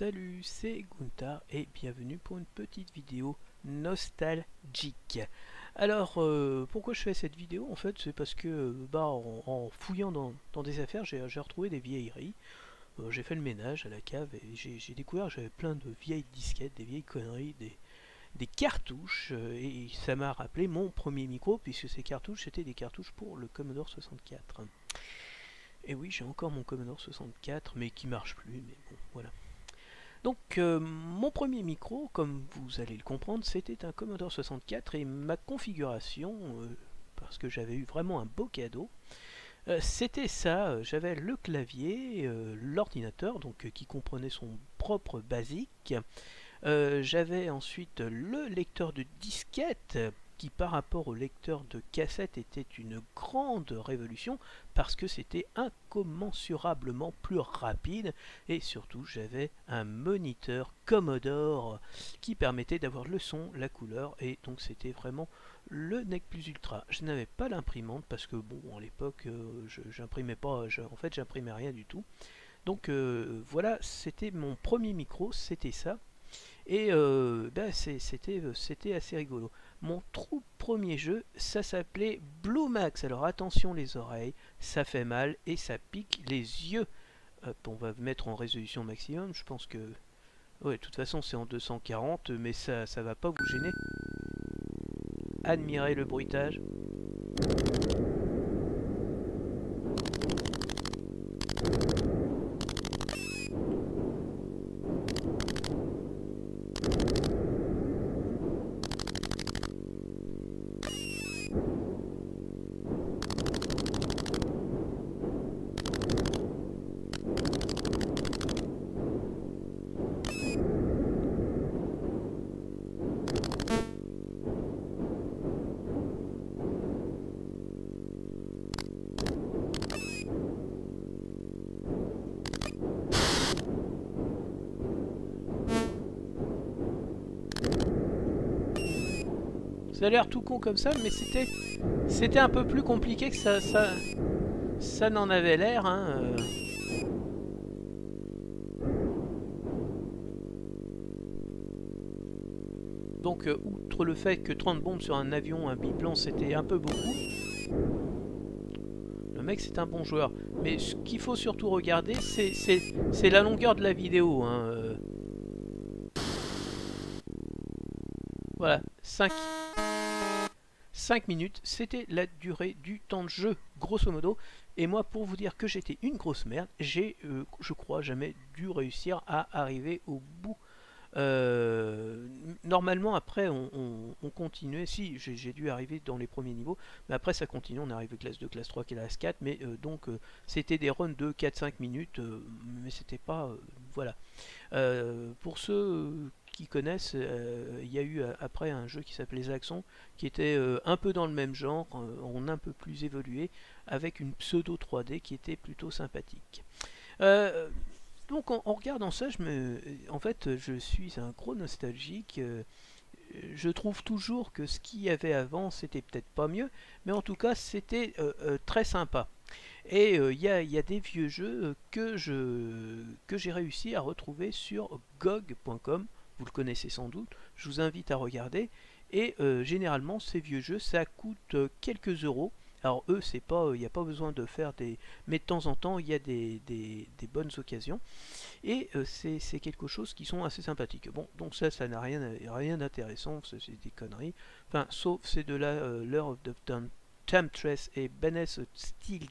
Salut, c'est Gunther et bienvenue pour une petite vidéo nostalgique. Alors, pourquoi je fais cette vidéo? En fait, c'est parce que en fouillant dans des affaires, j'ai retrouvé des vieilleries. J'ai fait le ménage à la cave et j'ai découvert que j'avais plein de vieilles disquettes, des vieilles conneries, des cartouches. Et ça m'a rappelé mon premier micro, puisque ces cartouches, c'était des cartouches pour le Commodore 64. Et oui, j'ai encore mon Commodore 64, mais qui marche plus, mais bon, voilà. Donc mon premier micro, comme vous allez le comprendre, c'était un Commodore 64 et ma configuration, parce que j'avais eu vraiment un beau cadeau, c'était ça. J'avais le clavier, l'ordinateur, donc qui comprenait son propre basique. J'avais ensuite le lecteur de disquette qui par rapport au lecteur de cassette était une grande révolution parce que c'était incommensurablement plus rapide et surtout j'avais un moniteur Commodore qui permettait d'avoir le son, la couleur et donc c'était vraiment le nec plus ultra. Je n'avais pas l'imprimante parce que bon à l'époque j'imprimais pas, en fait j'imprimais rien du tout. Donc voilà, c'était mon premier micro, c'était ça. Et c'était assez rigolo. Mon tout premier jeu, ça s'appelait Blue Max. Alors attention les oreilles, ça fait mal et ça pique les yeux. Hop, on va mettre en résolution maximum. Je pense que... Ouais, de toute façon c'est en 240, mais ça va pas vous gêner. Admirez le bruitage. Ça a l'air tout con comme ça, mais c'était un peu plus compliqué que ça n'en avait l'air. Hein. Donc, outre le fait que 30 bombes sur un avion, un biplan, c'était un peu beaucoup, le mec c'est un bon joueur. Mais ce qu'il faut surtout regarder, c'est la longueur de la vidéo. Hein. Voilà, 5 minutes, c'était la durée du temps de jeu, grosso modo. Et moi, pour vous dire que j'étais une grosse merde, j'ai, je crois, jamais dû réussir à arriver au bout. Normalement, après, on continuait. Si, j'ai dû arriver dans les premiers niveaux, mais après, ça continue. On est arrivé classe 2, classe 3, classe 4. Mais donc, c'était des runs de 4-5 minutes, mais c'était pas. Voilà. Pour ceux qui connaissent, il y a eu après un jeu qui s'appelait Zaxxon, qui était un peu dans le même genre, en un peu plus évolué, avec une pseudo 3D qui était plutôt sympathique. Donc en regardant ça, en fait, je suis un gros nostalgique. Je trouve toujours que ce qu'il y avait avant, c'était peut-être pas mieux, mais en tout cas, c'était très sympa. Et il y a des vieux jeux que j'ai réussi à retrouver sur GOG.com. Vous le connaissez sans doute. Je vous invite à regarder. Et généralement, ces vieux jeux, ça coûte quelques euros. Alors eux, c'est pas, il n'y a pas besoin de faire des... Mais de temps en temps, il y a des bonnes occasions. Et c'est quelque chose qui sont assez sympathiques. Bon, donc ça n'a rien d'intéressant, c'est des conneries. Enfin, sauf c'est de l'heure of Temptress et Benes Steel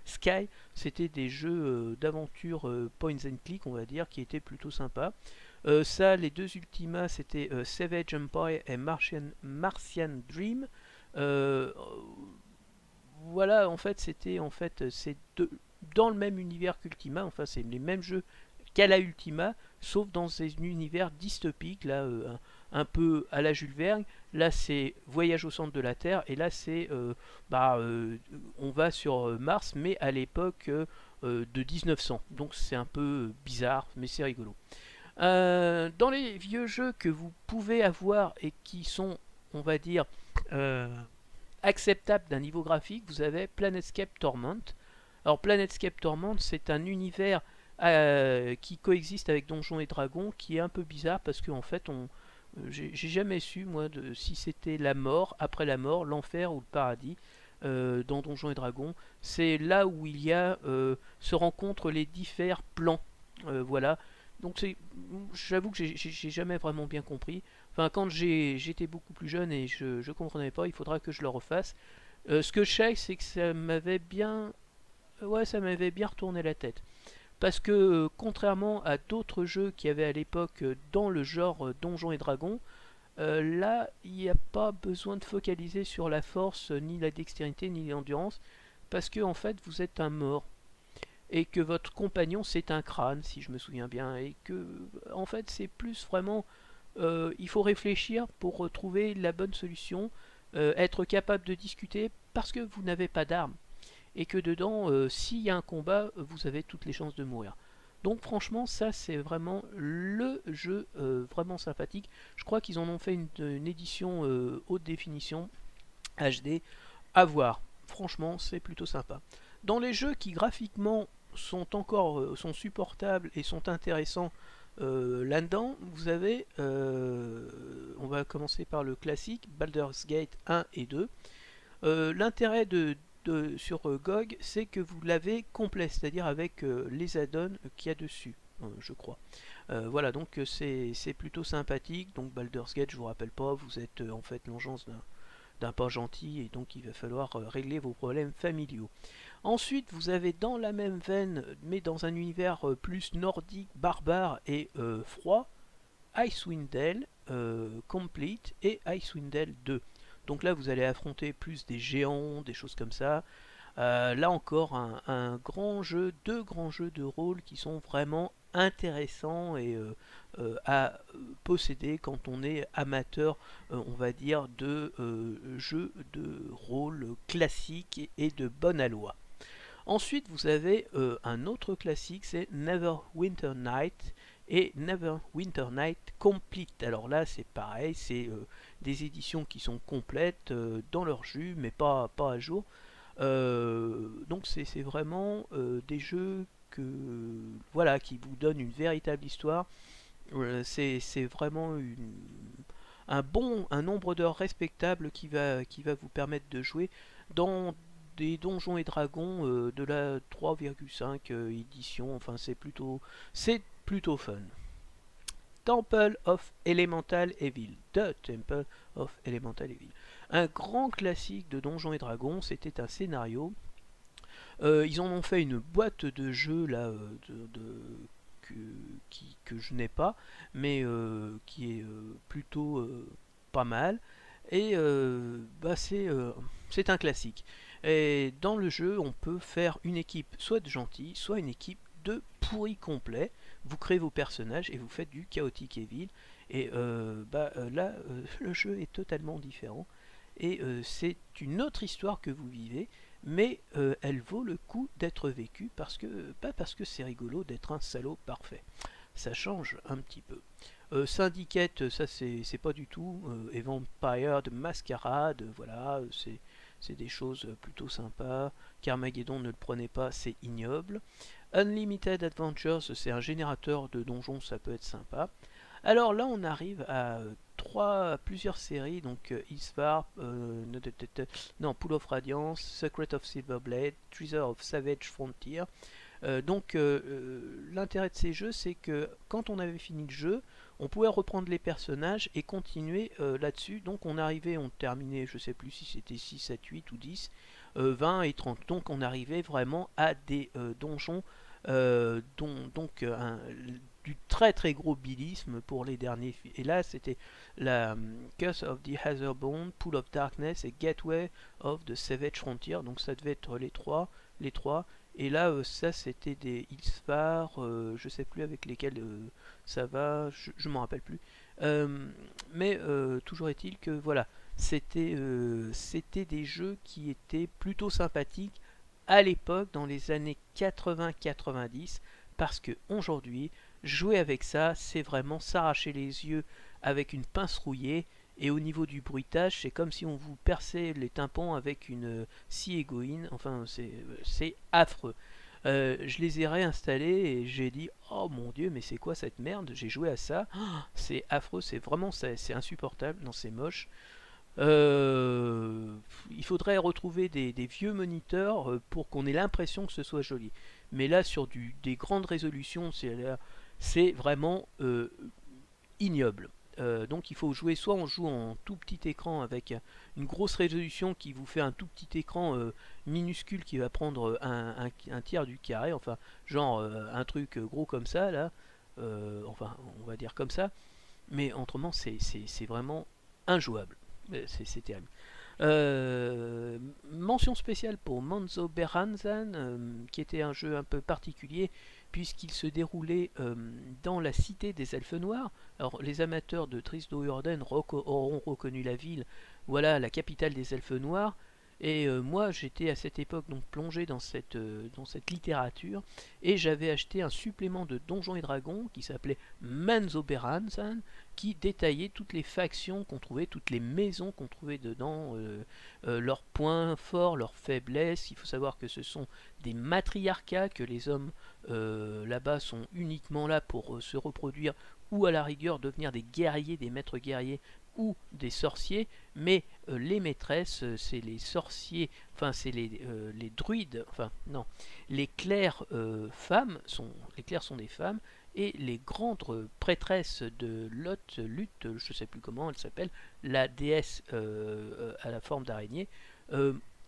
Sky, c'était des jeux d'aventure point and click, on va dire, qui étaient plutôt sympas. Ça, les deux Ultima, c'était Savage Empire et Martian Dream. Voilà, en fait, c'est dans le même univers qu'Ultima. Enfin, c'est les mêmes jeux qu'à la Ultima, sauf dans un univers dystopique, là, un peu à la Jules Verne. Là, c'est Voyage au centre de la Terre, et là, c'est on va sur Mars, mais à l'époque de 1900. Donc, c'est un peu bizarre, mais c'est rigolo. Dans les vieux jeux que vous pouvez avoir et qui sont, on va dire, acceptables d'un niveau graphique, vous avez Planetscape Torment. Alors Planetscape Torment, c'est un univers qui coexiste avec Donjons et Dragons, qui est un peu bizarre parce que en fait, j'ai jamais su moi si c'était la mort, après la mort, l'enfer ou le paradis dans Donjons et Dragons. C'est là où il y a se rencontrent les différents plans. Voilà. Donc j'avoue que j'ai jamais vraiment bien compris. Enfin, quand j'étais beaucoup plus jeune et je comprenais pas, il faudra que je le refasse. Ce que je sais, c'est que ça m'avait bien, ouais, ça m'avait bien retourné la tête. Parce que contrairement à d'autres jeux qu'il y avait à l'époque dans le genre Donjons et Dragons, là, il n'y a pas besoin de focaliser sur la force, ni la dextérité, ni l'endurance, parce que en fait, vous êtes un mort et que votre compagnon c'est un crâne, si je me souviens bien, et que en fait c'est plus vraiment, il faut réfléchir pour trouver la bonne solution, être capable de discuter parce que vous n'avez pas d'armes et que dedans, s'il y a un combat, vous avez toutes les chances de mourir. Donc franchement, ça c'est vraiment le jeu vraiment sympathique. Je crois qu'ils en ont fait une édition haute définition HD à voir. Franchement, c'est plutôt sympa. Dans les jeux qui graphiquement sont supportables et sont intéressants là-dedans, vous avez, on va commencer par le classique, Baldur's Gate 1 et 2. L'intérêt sur GOG, c'est que vous l'avez complet, c'est-à-dire avec les add-ons qu'il y a dessus, je crois. Voilà, donc c'est plutôt sympathique. Donc Baldur's Gate, je vous rappelle pas, vous êtes en fait l'engeance d'un pas gentil et donc il va falloir régler vos problèmes familiaux. Ensuite, vous avez dans la même veine, mais dans un univers plus nordique, barbare et froid, Icewind Dale Complete et Icewind Dale 2. Donc là, vous allez affronter plus des géants, des choses comme ça. Là encore, un grand jeu, deux grands jeux de rôle qui sont vraiment intéressants et à posséder quand on est amateur, on va dire, de jeux de rôle classiques et de bonne aloi. Ensuite, vous avez un autre classique, c'est Neverwinter Night et Neverwinter Night Complete. Alors là, c'est pareil, c'est des éditions qui sont complètes dans leur jus, mais pas à jour. Donc c'est vraiment des jeux voilà, qui vous donnent une véritable histoire. C'est vraiment un nombre d'heures respectable qui va vous permettre de jouer dans des donjons et dragons de la 3,5 édition. Enfin, c'est plutôt fun. Temple of Elemental Evil. The Temple of Elemental Evil. Un grand classique de Donjons et Dragons, c'était un scénario. Ils en ont fait une boîte de jeux là, que je n'ai pas, mais qui est plutôt pas mal. Et c'est un classique. Et dans le jeu, on peut faire une équipe soit de gentils, soit une équipe de pourris complets. Vous créez vos personnages et vous faites du chaotique evil. Et là, le jeu est totalement différent. Et c'est une autre histoire que vous vivez, mais elle vaut le coup d'être vécue pas parce que c'est rigolo d'être un salaud parfait. Ça change un petit peu. Syndicate, ça c'est pas du tout. Et Vampire de Mascarade, voilà, c'est des choses plutôt sympas. Carmageddon, ne le prenez pas, c'est ignoble. Unlimited Adventures, c'est un générateur de donjons, ça peut être sympa. Alors là, on arrive à plusieurs séries, donc Isvar, Pool of Radiance, Secret of Silverblade, Treasure of Savage Frontier. L'intérêt de ces jeux, c'est que quand on avait fini le jeu, on pouvait reprendre les personnages et continuer là-dessus. Donc on terminait, je sais plus si c'était 6, 7, 8 ou 10, 20 et 30. Donc on arrivait vraiment à des donjons du très très gros bilisme pour les derniers. Et là c'était la Curse of the Hazerbone, Pool of Darkness et Gateway of the Savage Frontier. Donc ça devait être les trois. Et là, ça c'était des Ilsvar, je sais plus avec lesquels ça va, je m'en rappelle plus. Mais toujours est-il que voilà, c'était des jeux qui étaient plutôt sympathiques à l'époque, dans les années 80-90, parce que aujourd'hui, jouer avec ça, c'est vraiment s'arracher les yeux avec une pince rouillée. Et au niveau du bruitage, c'est comme si on vous perçait les tympans avec une scie égoïne. Enfin, c'est affreux. Je les ai réinstallés et j'ai dit oh mon dieu, mais c'est quoi cette merde, j'ai joué à ça, oh, c'est affreux, c'est vraiment c'est insupportable, non c'est moche. Il faudrait retrouver des vieux moniteurs pour qu'on ait l'impression que ce soit joli. Mais là, sur des grandes résolutions, c'est vraiment ignoble. Donc il faut jouer, soit on joue en tout petit écran avec une grosse résolution qui vous fait un tout petit écran minuscule qui va prendre un tiers du carré, enfin genre un truc gros comme ça là, enfin on va dire comme ça, mais autrement c'est vraiment injouable, c'est terrible. Mention spéciale pour Manzo Berranzan, qui était un jeu un peu particulier puisqu'il se déroulait dans la cité des Elfes Noirs. Alors les amateurs de Triss Do'Urden auront reconnu la ville, voilà la capitale des Elfes Noirs. Et moi j'étais à cette époque donc plongé dans cette littérature et j'avais acheté un supplément de Donjons et Dragons qui s'appelait Manzo Berranzan, qui détaillait toutes les factions qu'on trouvait, toutes les maisons qu'on trouvait dedans, leurs points forts, leurs faiblesses. Il faut savoir que ce sont des matriarcats, que les hommes là-bas sont uniquement là pour se reproduire ou à la rigueur devenir des guerriers, des maîtres guerriers ou des sorciers, mais les maîtresses, c'est les sorciers, enfin c'est les druides, enfin non, les clercs les clercs sont des femmes, et les grandes prêtresses de Lutte, je sais plus comment elle s'appelle, la déesse à la forme d'araignée,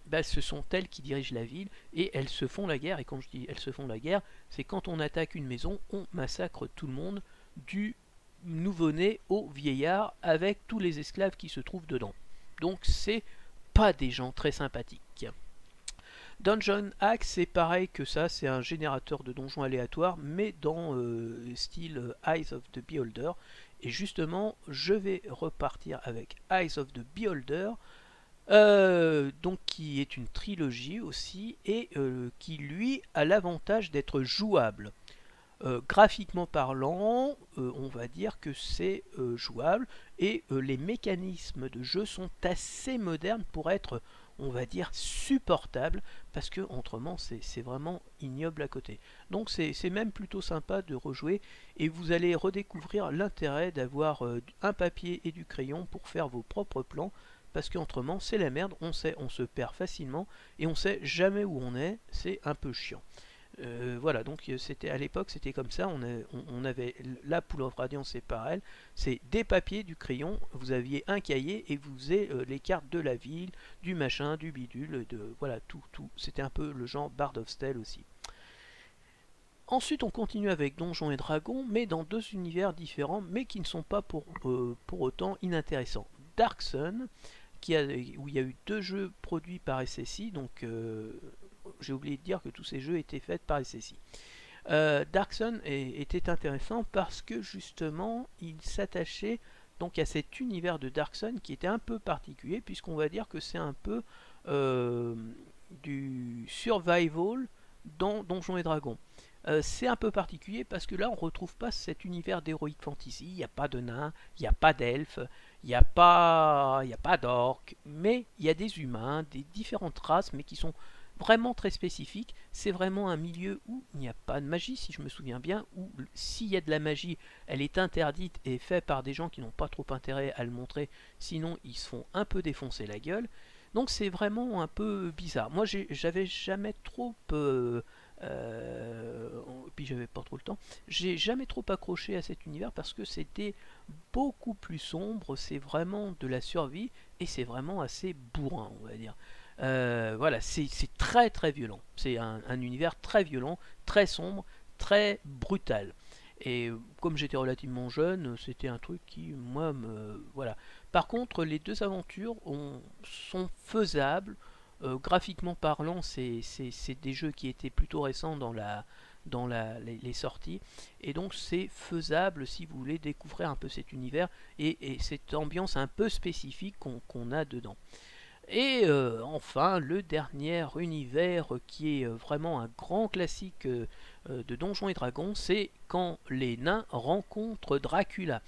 bah, ce sont elles qui dirigent la ville et elles se font la guerre. Et quand je dis elles se font la guerre, c'est quand on attaque une maison, on massacre tout le monde, du nouveau-né au vieillard, avec tous les esclaves qui se trouvent dedans. Donc c'est pas des gens très sympathiques. Dungeon Axe, c'est pareil que ça, c'est un générateur de donjons aléatoires, mais dans style Eyes of the Beholder. Et justement, je vais repartir avec Eyes of the Beholder, donc qui est une trilogie aussi, et qui lui a l'avantage d'être jouable. Graphiquement parlant, on va dire que c'est jouable, et les mécanismes de jeu sont assez modernes pour être, on va dire, supportables, parce que autrement c'est vraiment ignoble à côté. Donc c'est même plutôt sympa de rejouer, et vous allez redécouvrir l'intérêt d'avoir un papier et du crayon pour faire vos propres plans, parce qu'autrement c'est la merde, on se perd facilement, et on sait jamais où on est, c'est un peu chiant. Voilà, donc c'était à l'époque c'était comme ça, on avait la Pool of Radiance, c'est pareil, c'est des papiers, du crayon, vous aviez un cahier et vous faisiez les cartes de la ville, du machin, du bidule, voilà, tout, c'était un peu le genre Bard of Steel aussi. Ensuite on continue avec Donjons et Dragons, mais dans deux univers différents, mais qui ne sont pas pour autant inintéressants. Dark Sun, où il y a eu deux jeux produits par SSI, donc j'ai oublié de dire que tous ces jeux étaient faits par SSI. Dark Sun était intéressant parce que justement il s'attachait donc à cet univers de Dark Sun qui était un peu particulier, puisqu'on va dire que c'est un peu du survival dans Donjons et Dragons. C'est un peu particulier parce que là on retrouve pas cet univers d'heroic fantasy, il n'y a pas de nains, il n'y a pas d'elfes, il n'y a pas d'orques, mais il y a des humains, des différentes races, mais qui sont vraiment très spécifiques. C'est vraiment un milieu où il n'y a pas de magie, si je me souviens bien, où s'il y a de la magie, elle est interdite et faite par des gens qui n'ont pas trop intérêt à le montrer, sinon ils se font un peu défoncer la gueule. Donc c'est vraiment un peu bizarre. Moi j'avais jamais trop... puis j'avais pas trop le temps. J'ai jamais trop accroché à cet univers parce que c'était beaucoup plus sombre, c'est vraiment de la survie et c'est vraiment assez bourrin, on va dire. Voilà, c'est très très violent. C'est un univers très violent, très sombre, très brutal. Et comme j'étais relativement jeune, c'était un truc qui, moi, voilà. Par contre, les deux aventures sont faisables. Graphiquement parlant, c'est des jeux qui étaient plutôt récents dans les sorties. Et donc, c'est faisable si vous voulez découvrir un peu cet univers et cette ambiance un peu spécifique qu'on a dedans. Et enfin, le dernier univers qui est vraiment un grand classique de Donjons et Dragons, c'est quand les nains rencontrent Dracula.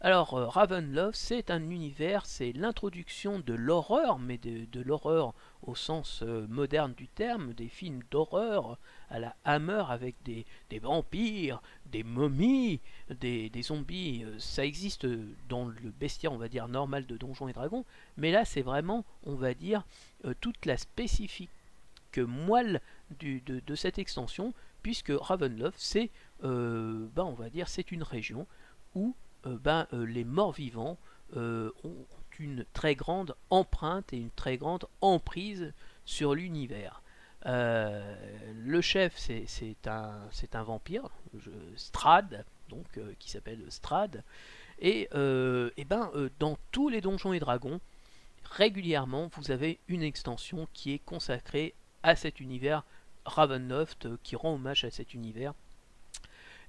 Alors, Ravenloft, c'est un univers, c'est l'introduction de l'horreur, mais de l'horreur au sens moderne du terme, des films d'horreur à la Hammer avec des vampires, des momies, des zombies. Ça existe dans le bestiaire, on va dire, normal de Donjons et Dragons, mais là, c'est vraiment, on va dire, toute la spécifique moelle de cette extension, puisque Ravenloft, c'est, on va dire, c'est une région où les morts-vivants ont une très grande empreinte et une très grande emprise sur l'univers. Le chef, c'est un vampire, Strahd, donc qui s'appelle Strahd, dans tous les donjons et dragons, régulièrement, vous avez une extension qui est consacrée à cet univers Ravenloft, qui rend hommage à cet univers.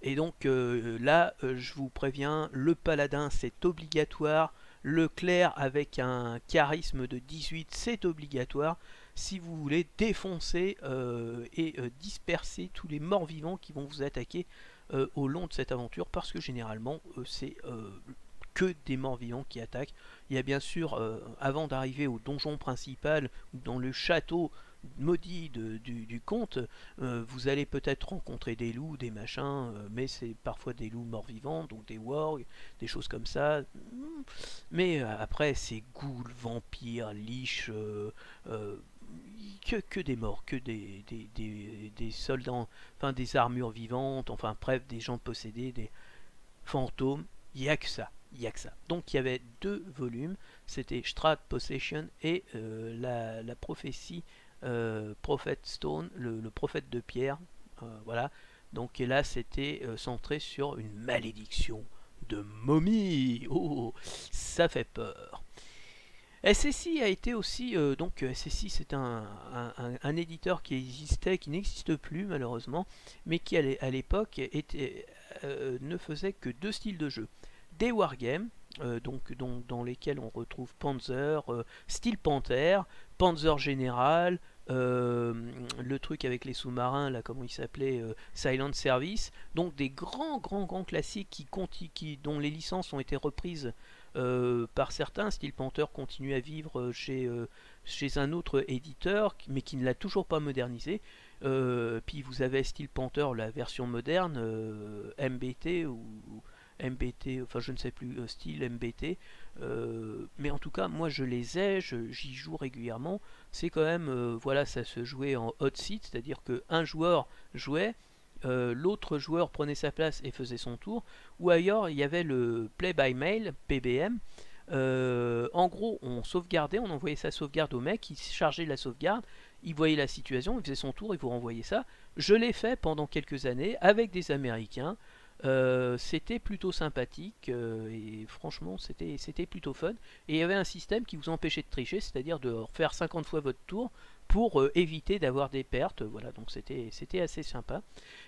Et donc là, je vous préviens, le paladin c'est obligatoire, le clerc avec un charisme de 18 c'est obligatoire, si vous voulez défoncer et disperser tous les morts vivants qui vont vous attaquer au long de cette aventure, parce que généralement c'est que des morts vivants qui attaquent. Il y a bien sûr, avant d'arriver au donjon principal, ou dans le château maudit du conte, vous allez peut-être rencontrer des loups, des machins, mais c'est parfois des loups morts-vivants, donc des wargs, des choses comme ça. Mais après, c'est ghouls, vampires, liches, que des morts, que des soldats, enfin des armures vivantes, enfin bref, des gens possédés, des fantômes. Il n'y a que ça. Il n'y a que ça. Donc il y avait 2 volumes, c'était Strahd Possession et la prophétie Prophet Stone, le prophète de pierre. Voilà. Donc et là c'était centré sur une malédiction de momie. Oh, ça fait peur. SSI a été aussi, donc SSI c'est un éditeur qui existait, qui n'existe plus malheureusement, mais qui à l'époque ne faisait que 2 styles de jeu. Des wargames, dans lesquels on retrouve Panzer, Steel Panther, Panzer Général, le truc avec les sous-marins, là comment il s'appelait, Silent Service, donc des grands classiques dont les licences ont été reprises par certains. Steel Panther continue à vivre chez un autre éditeur, mais qui ne l'a toujours pas modernisé. Puis vous avez Steel Panther, la version moderne, MBT ou MBT, enfin je ne sais plus, style MBT, mais en tout cas moi je les ai, j'y joue régulièrement. C'est quand même, voilà, ça se jouait en hot seat, c'est-à-dire qu'un joueur jouait, l'autre joueur prenait sa place et faisait son tour, ou ailleurs il y avait le play by mail, PBM. En gros on sauvegardait, on envoyait sa sauvegarde au mec, il chargeait la sauvegarde, il voyait la situation, il faisait son tour, il vous renvoyait ça. Je l'ai fait pendant quelques années avec des Américains. C'était plutôt sympathique et franchement c'était plutôt fun, et il y avait un système qui vous empêchait de tricher, c'est-à-dire de refaire 50 fois votre tour pour éviter d'avoir des pertes. Voilà, donc c'était assez sympa.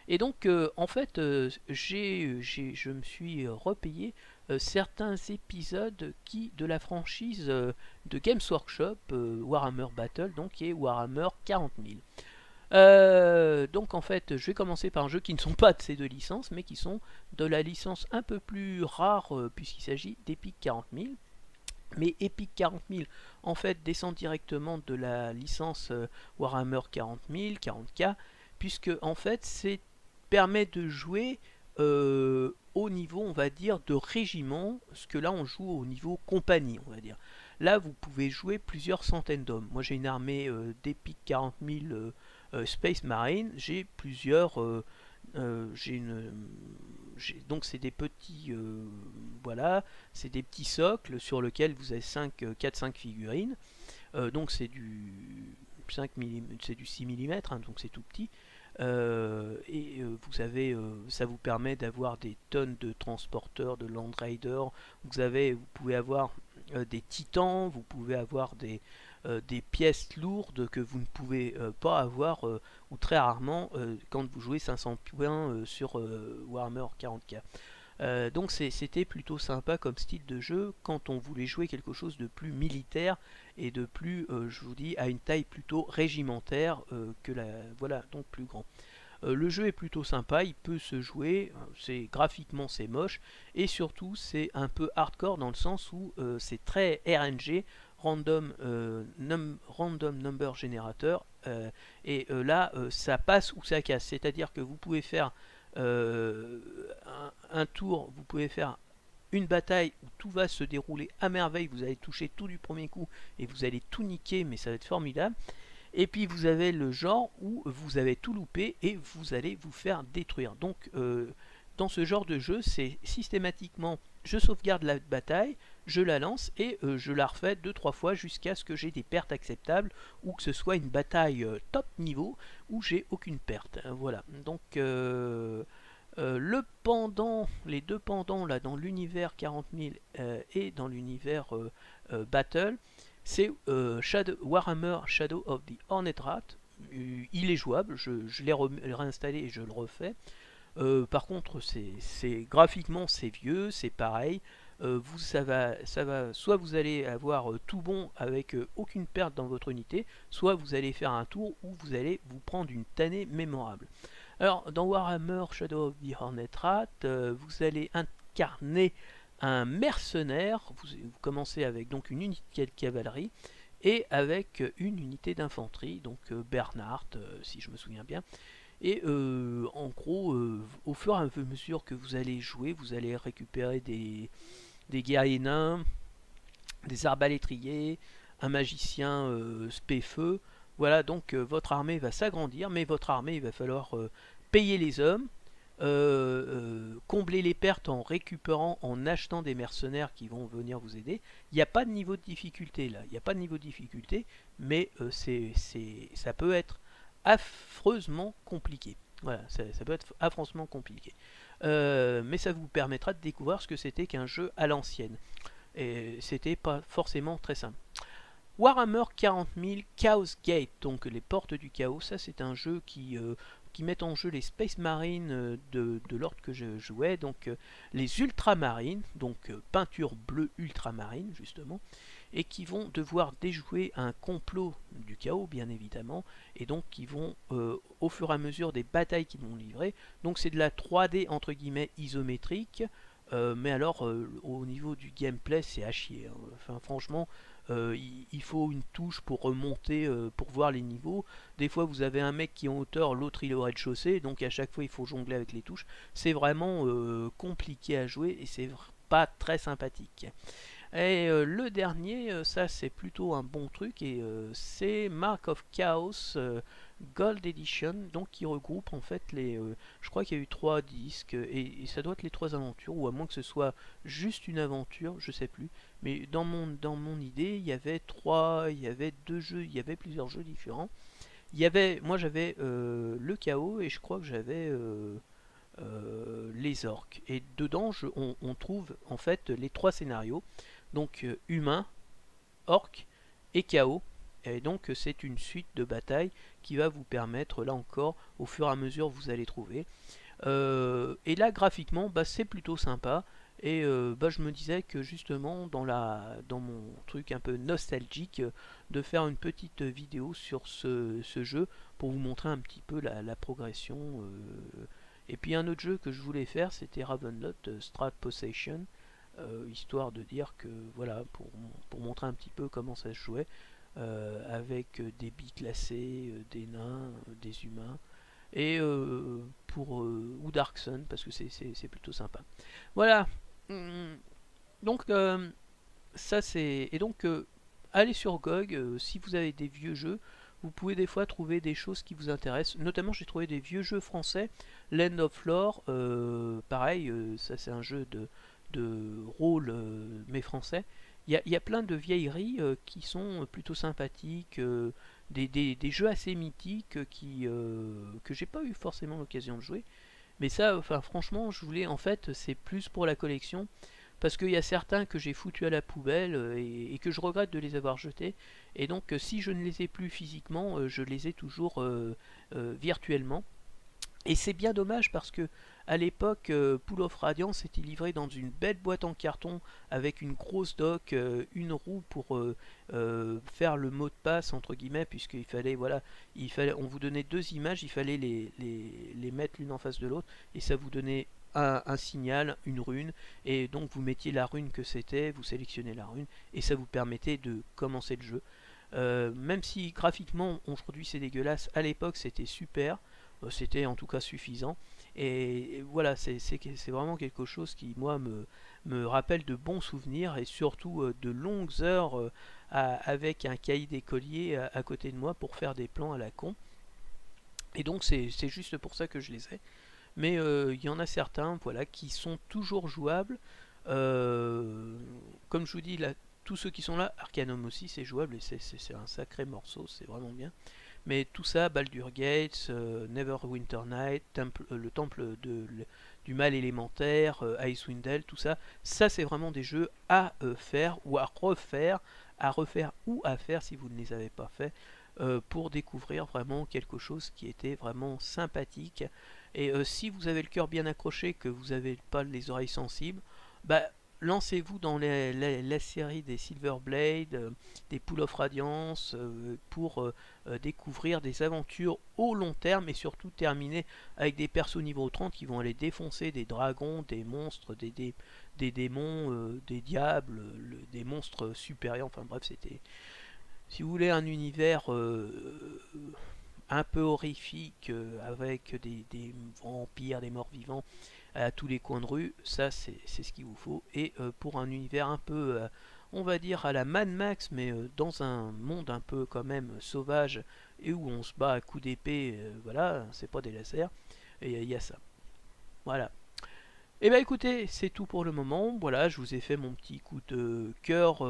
Et donc en fait je me suis repayé certains épisodes de la franchise de Games Workshop, Warhammer Battle, donc qui est Warhammer 40 000. Donc en fait je vais commencer par un jeu qui ne sont pas de ces 2 licences, mais qui sont de la licence un peu plus rare, puisqu'il s'agit d'Epic 40 000. Mais Epic 40 000 en fait descend directement de la licence Warhammer 40 000, 40K, puisque en fait c'est permet de jouer au niveau, on va dire, de régiment, ce que là on joue au niveau compagnie, on va dire. Là vous pouvez jouer plusieurs centaines d'hommes. Moi j'ai une armée d'Epic 40 000 Space Marine, j'ai plusieurs, donc c'est des petits, voilà, c'est des petits socles sur lesquels vous avez 4-5 figurines. Donc c'est du 5 mm, c'est du 6 mm, hein, donc c'est tout petit. Vous avez, ça vous permet d'avoir des tonnes de transporteurs, de Land Raider. Vous pouvez avoir des titans, vous pouvez avoir des pièces lourdes que vous ne pouvez pas avoir, ou très rarement, quand vous jouez 500 points sur Warhammer 40K. Donc c'était plutôt sympa comme style de jeu quand on voulait jouer quelque chose de plus militaire et de plus, je vous dis, à une taille plutôt régimentaire, voilà, donc plus grand. Le jeu est plutôt sympa, il peut se jouer, graphiquement c'est moche, et surtout c'est un peu hardcore dans le sens où c'est très RNG, random number generator, et là ça passe ou ça casse, c'est-à-dire que vous pouvez faire un tour, vous pouvez faire une bataille où tout va se dérouler à merveille, vous allez toucher tout du premier coup et vous allez tout niquer, mais ça va être formidable. Et puis vous avez le genre où vous avez tout loupé et vous allez vous faire détruire. Donc dans ce genre de jeu, c'est systématiquement je sauvegarde la bataille, je la lance et je la refais 2-3 fois jusqu'à ce que j'ai des pertes acceptables ou que ce soit une bataille top niveau où j'ai aucune perte. Voilà. Donc les deux pendants là dans l'univers 40 000 et dans l'univers Battle, c'est Warhammer Shadow of the Hornet Rat. Il est jouable, je l'ai réinstallé et je le refais. Par contre, graphiquement c'est vieux, c'est pareil. Soit vous allez avoir tout bon avec aucune perte dans votre unité, soit vous allez faire un tour où vous allez vous prendre une tannée mémorable. Alors, dans Warhammer Shadow of the Hornet Rat, vous allez incarner un mercenaire. Vous commencez avec donc une unité de cavalerie et avec une unité d'infanterie, donc Bernard, si je me souviens bien. Et en gros, au fur et à mesure que vous allez jouer, vous allez récupérer des guerriers nains, des arbalétriers, un magicien spé-feu. Voilà, donc votre armée va s'agrandir, mais votre armée, il va falloir payer les hommes, combler les pertes en récupérant, en achetant des mercenaires qui vont venir vous aider. Il n'y a pas de niveau de difficulté là, il n'y a pas de niveau de difficulté, mais ça peut être affreusement compliqué. Voilà, ça peut être affreusement compliqué. Mais ça vous permettra de découvrir ce que c'était qu'un jeu à l'ancienne. Et c'était pas forcément très simple. Warhammer 40 000 Chaos Gate, donc les portes du chaos, ça c'est un jeu qui met en jeu les Space Marines de l'ordre que je jouais, donc les Ultramarines, donc peinture bleue ultramarine justement, et qui vont devoir déjouer un complot du chaos bien évidemment, et donc qui vont au fur et à mesure des batailles qu'ils vont livrer, donc c'est de la 3D entre guillemets isométrique, mais alors au niveau du gameplay c'est à chier, hein. Enfin franchement il faut une touche pour remonter, pour voir les niveaux. Des fois vous avez un mec qui est en hauteur, l'autre il est au rez-de-chaussée, donc à chaque fois il faut jongler avec les touches. C'est vraiment compliqué à jouer et c'est pas très sympathique. Et le dernier, ça c'est plutôt un bon truc, et c'est Mark of Chaos Gold Edition, donc qui regroupe en fait je crois qu'il y a eu 3 disques, et ça doit être les 3 aventures, ou à moins que ce soit juste une aventure, je sais plus. Mais dans mon idée, il y avait 2 jeux, il y avait plusieurs jeux différents. Moi j'avais le chaos, et je crois que j'avais les orques. Et dedans, on trouve en fait les 3 scénarios. Donc humain, orc et chaos. Et donc c'est une suite de batailles qui va vous permettre, là encore, au fur et à mesure vous allez trouver. Et là graphiquement, c'est plutôt sympa. Et je me disais que justement dans mon truc un peu nostalgique, de faire une petite vidéo sur ce jeu pour vous montrer un petit peu la progression. Et puis un autre jeu que je voulais faire, c'était Ravenloft Strat Possession. Histoire de dire que voilà, pour montrer un petit peu comment ça se jouait, avec des biclassés, des nains, des humains, et ou Dark Sun, parce que c'est plutôt sympa. Voilà. Donc ça c'est, et donc allez sur GOG, si vous avez des vieux jeux, vous pouvez des fois trouver des choses qui vous intéressent. Notamment j'ai trouvé des vieux jeux français, Land of Lore, pareil, ça c'est un jeu de rôle, mais français. Il y a plein de vieilleries qui sont plutôt sympathiques, des jeux assez mythiques que j'ai pas eu forcément l'occasion de jouer. Mais ça, enfin franchement, je voulais, en fait, c'est plus pour la collection, parce qu'il y a certains que j'ai foutus à la poubelle et que je regrette de les avoir jetés. Et donc, si je ne les ai plus physiquement, je les ai toujours virtuellement. Et c'est bien dommage parce que à l'époque, Pool of Radiance était livré dans une belle boîte en carton avec une grosse dock, une roue pour faire le mot de passe entre guillemets, puisqu'il fallait, voilà, on vous donnait deux images, il fallait les mettre l'une en face de l'autre et ça vous donnait un signal, une rune, et donc vous mettiez la rune que c'était, vous sélectionnez la rune et ça vous permettait de commencer le jeu. Même si graphiquement aujourd'hui c'est dégueulasse, à l'époque c'était super, c'était en tout cas suffisant. Et voilà, c'est vraiment quelque chose qui, moi, me rappelle de bons souvenirs et surtout de longues heures avec un cahier d'écolier à côté de moi pour faire des plans à la con. Et donc c'est juste pour ça que je les ai. Mais il y en a certains, voilà, qui sont toujours jouables. Comme je vous dis, là, tous ceux qui sont là, Arcanum aussi c'est jouable et c'est un sacré morceau, c'est vraiment bien. Mais tout ça, Baldur Gates, Neverwinter Night, le temple du mal élémentaire, Icewind Dale, tout ça, ça c'est vraiment des jeux à faire ou à refaire ou à faire si vous ne les avez pas fait, pour découvrir vraiment quelque chose qui était vraiment sympathique. Et si vous avez le cœur bien accroché, que vous n'avez pas les oreilles sensibles, bah lancez-vous dans la série des Silver Blade, des Pool of Radiance, pour découvrir des aventures au long terme et surtout terminer avec des persos niveau 30 qui vont aller défoncer des dragons, des monstres, des démons, des diables, des monstres supérieurs. Enfin bref, c'était, si vous voulez, un univers un peu horrifique, avec des vampires, des morts vivants à tous les coins de rue, ça c'est ce qu'il vous faut. Et pour un univers un peu, on va dire à la Mad Max, mais dans un monde un peu quand même sauvage et où on se bat à coups d'épée, voilà, c'est pas des lasers, et il y a ça. Voilà. Et bah écoutez, c'est tout pour le moment. Voilà, je vous ai fait mon petit coup de cœur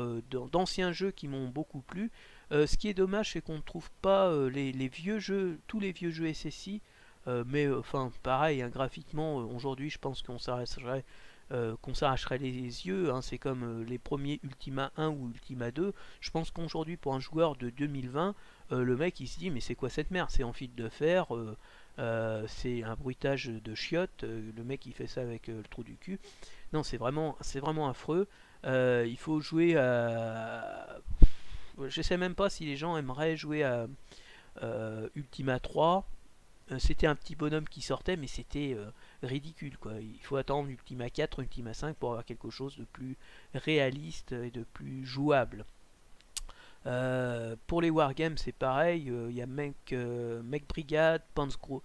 d'anciens jeux qui m'ont beaucoup plu. Ce qui est dommage, c'est qu'on ne trouve pas les vieux jeux, tous les vieux jeux SSI. Mais enfin, pareil, hein, graphiquement, aujourd'hui, je pense qu'on s'arracherait les yeux. Hein, c'est comme les premiers Ultima 1 ou Ultima 2. Je pense qu'aujourd'hui, pour un joueur de 2020, le mec il se dit mais c'est quoi cette merde? C'est en fil de fer. C'est un bruitage de chiottes, le mec il fait ça avec le trou du cul. Non, c'est vraiment affreux. Il faut jouer à... Je sais même pas si les gens aimeraient jouer à Ultima 3. C'était un petit bonhomme qui sortait, mais c'était ridicule quoi. Il faut attendre Ultima 4, Ultima 5 pour avoir quelque chose de plus réaliste et de plus jouable. Pour les wargames, c'est pareil. Il y a Mech Brigade, Panzer,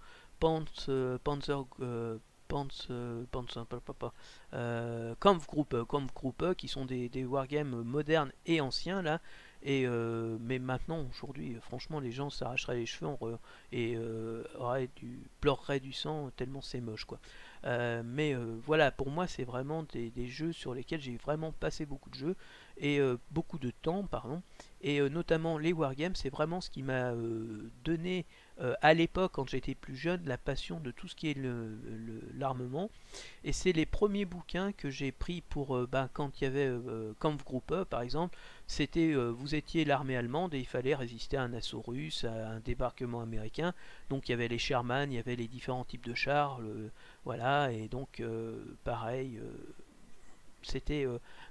Kampfgruppe, qui sont des wargames modernes et anciens là. Et mais maintenant, aujourd'hui, franchement, les gens s'arracheraient les cheveux et pleureraient du sang tellement c'est moche quoi. Mais voilà, pour moi, c'est vraiment des jeux sur lesquels j'ai vraiment passé beaucoup de jeux et beaucoup de temps, pardon. Et notamment les wargames, c'est vraiment ce qui m'a donné à l'époque, quand j'étais plus jeune, la passion de tout ce qui est l'armement. Et c'est les premiers bouquins que j'ai pris pour quand il y avait Kampfgruppe par exemple. C'était vous étiez l'armée allemande et il fallait résister à un assaut russe, à un débarquement américain. Donc il y avait les Sherman, il y avait les différents types de chars, voilà. Et donc pareil, c'était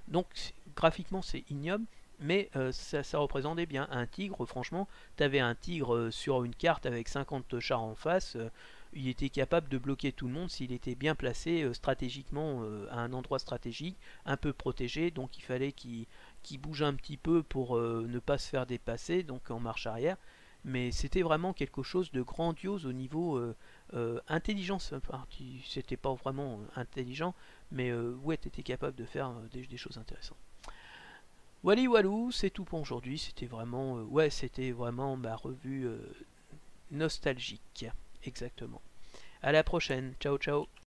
donc graphiquement c'est ignoble, mais ça représentait bien un tigre. Franchement, t'avais un tigre sur une carte avec 50 chars en face. Il était capable de bloquer tout le monde s'il était bien placé stratégiquement à un endroit stratégique, un peu protégé. Donc il fallait qu'il bouge un petit peu pour ne pas se faire dépasser, donc en marche arrière. Mais c'était vraiment quelque chose de grandiose au niveau intelligence. Enfin, c'était pas vraiment intelligent, mais ouais, t'étais capable de faire des choses intéressantes. Wally Walou, c'est tout pour aujourd'hui. C'était vraiment, ouais, c'était vraiment ma revue nostalgique, exactement. À la prochaine, ciao ciao.